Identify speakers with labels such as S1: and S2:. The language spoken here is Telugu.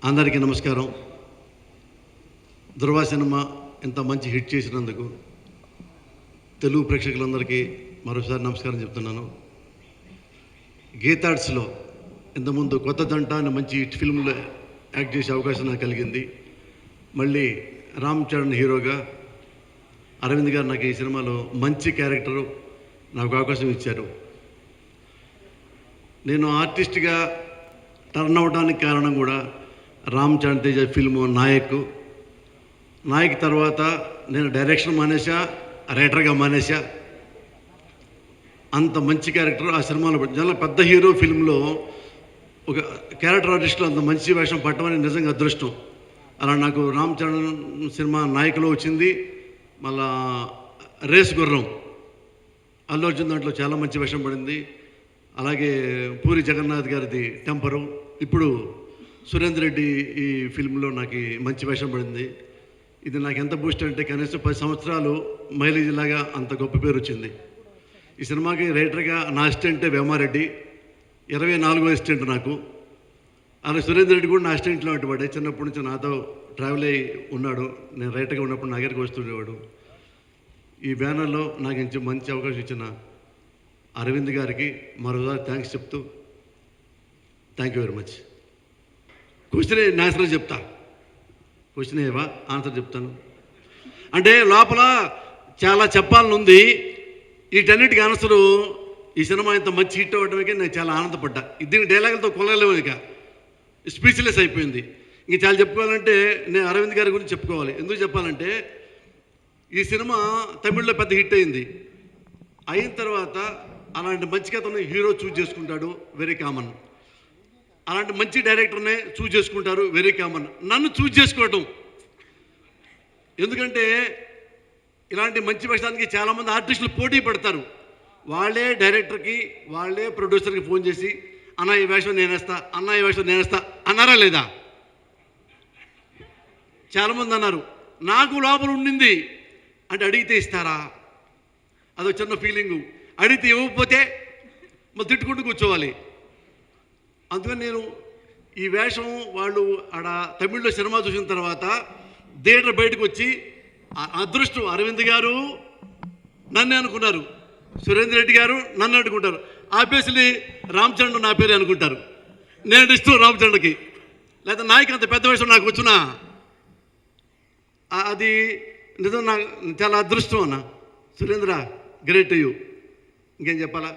S1: అందరికీ నమస్కారం. ధృవ సినిమా ఇంత మంచి హిట్ చేసినందుకు తెలుగు ప్రేక్షకులందరికీ మరోసారి నమస్కారం చెప్తున్నాను. గీతాడ్స్లో ఇంతకుముందు కొత్త దంట అని మంచి హిట్ ఫిల్మ్లో యాక్ట్ చేసే అవకాశం నాకు కలిగింది. మళ్ళీ రామ్ చరణ్ హీరోగా అరవింద్ గారు నాకు ఈ సినిమాలో మంచి క్యారెక్టరు నాకు అవకాశం ఇచ్చారు. నేను ఆర్టిస్ట్గా టర్న్ అవడానికి కారణం కూడా రామ్ చరణ్ తేజ ఫిల్ము నాయక్ తర్వాత నేను డైరెక్షన్ మానేసా, రైటర్గా మానేసా. అంత మంచి క్యారెక్టర్ ఆ సినిమాలో చాలా పెద్ద హీరో ఫిల్మ్లో ఒక క్యారెక్టర్ ఆర్టిస్ట్లో అంత మంచి వేషం పట్టమని నిజంగా అదృష్టం. అలా నాకు రామ్ చరణ్ సినిమా నాయకులో వచ్చింది. మళ్ళా రేస్ గుర్రం అల్లు అర్జున్ దాంట్లో చాలా మంచి వేషం పడింది. అలాగే పూరి జగన్నాథ్ గారిది టెంపరు, ఇప్పుడు సురేందర్ రెడ్డి ఈ ఫిల్మ్లో నాకు మంచి వేషం పడింది. ఇది నాకు ఎంత బూస్ట్ అంటే కనీసం 10 సంవత్సరాలు మైలేజ్ లాగా అంత గొప్ప పేరు వచ్చింది. ఈ సినిమాకి రైటర్గా నా అసిస్టెంటే వేమారెడ్డి, 24వ అసిస్టెంట్ నాకు. అలాగే సురేందర్ రెడ్డి కూడా నా అసిస్టెంట్లో అటువాడే, చిన్నప్పటి నుంచి నాతో ట్రావెల్ అయ్యి ఉన్నాడు. నేను రైటర్గా ఉన్నప్పుడు నా దగ్గరికి వస్తుండేవాడు. ఈ బ్యానర్లో నాకు మంచి అవకాశం ఇచ్చిన అరవింద్ గారికి మరోసారి థ్యాంక్స్ చెప్తూ thank you very much. Question answer చెప్తా. క్వశ్చన్ ఏవా ఆన్సర్ చెప్తాను. అంటే లోపల చాలా చెప్పాలని ఉంది. వీటన్నిటికీ ఆన్సరు ఈ సినిమా ఇంత మంచి హిట్ అవ్వడానికి నేను చాలా ఆనందపడ్డా. దీని డైలాగులతో కొలలేవు, ఇక స్పీచ్లెస్ అయిపోయింది. ఇంక చాలా చెప్పుకోవాలంటే నేను అరవింద్ గారి గురించి చెప్పుకోవాలి. ఎందుకు చెప్పాలంటే ఈ సినిమా తమిళ్లో పెద్ద హిట్ అయింది. అయిన తర్వాత అలాంటి మంచి కథను హీరో చూజ్ చేసుకుంటాడు, వెరీ కామన్. అలాంటి మంచి డైరెక్టర్నే చూజ్ చేసుకుంటారు, వెరీ కామన్. నన్ను చూజ్ చేసుకోవటం ఎందుకంటే ఇలాంటి మంచి వేషానికి చాలామంది ఆర్టిస్టులు పోటీ పడతారు. వాళ్ళే డైరెక్టర్కి, వాళ్ళే ప్రొడ్యూసర్కి ఫోన్ చేసి అన్న ఈ వేషం నేనేస్తా, అన్న ఈ వేషం నేనేస్తా అన్నారా లేదా? చాలామంది అన్నారు. నాకు లోపల ఉండింది అంటే అడిగితే ఇస్తారా, అదో చిన్న ఫీలింగు. అడిగితే ఇవ్వకపోతే మరి తిట్టుకుంటూ కూర్చోవాలి. అందుకని నేను ఈ వేషం వాళ్ళు ఆడ తమిళ్లో సినిమా చూసిన తర్వాత థియేటర్ బయటకు వచ్చి అదృష్టం అరవింద్ గారు నన్నే అనుకున్నారు, సురేందర్ రెడ్డి గారు నన్ను అనుకుంటారు, ఆబ్వియస్లీ రామ్ చరణ్ నా పేరే అనుకుంటారు. నేను ఇష్టం రామ్ చరణ్కి. లేదా నాయకు అంత పెద్ద వేషం నాకు వచ్చినా అది నిజం, నాకు చాలా అదృష్టం అన్న. Surendra great you. ఇంకేం చెప్పాలా?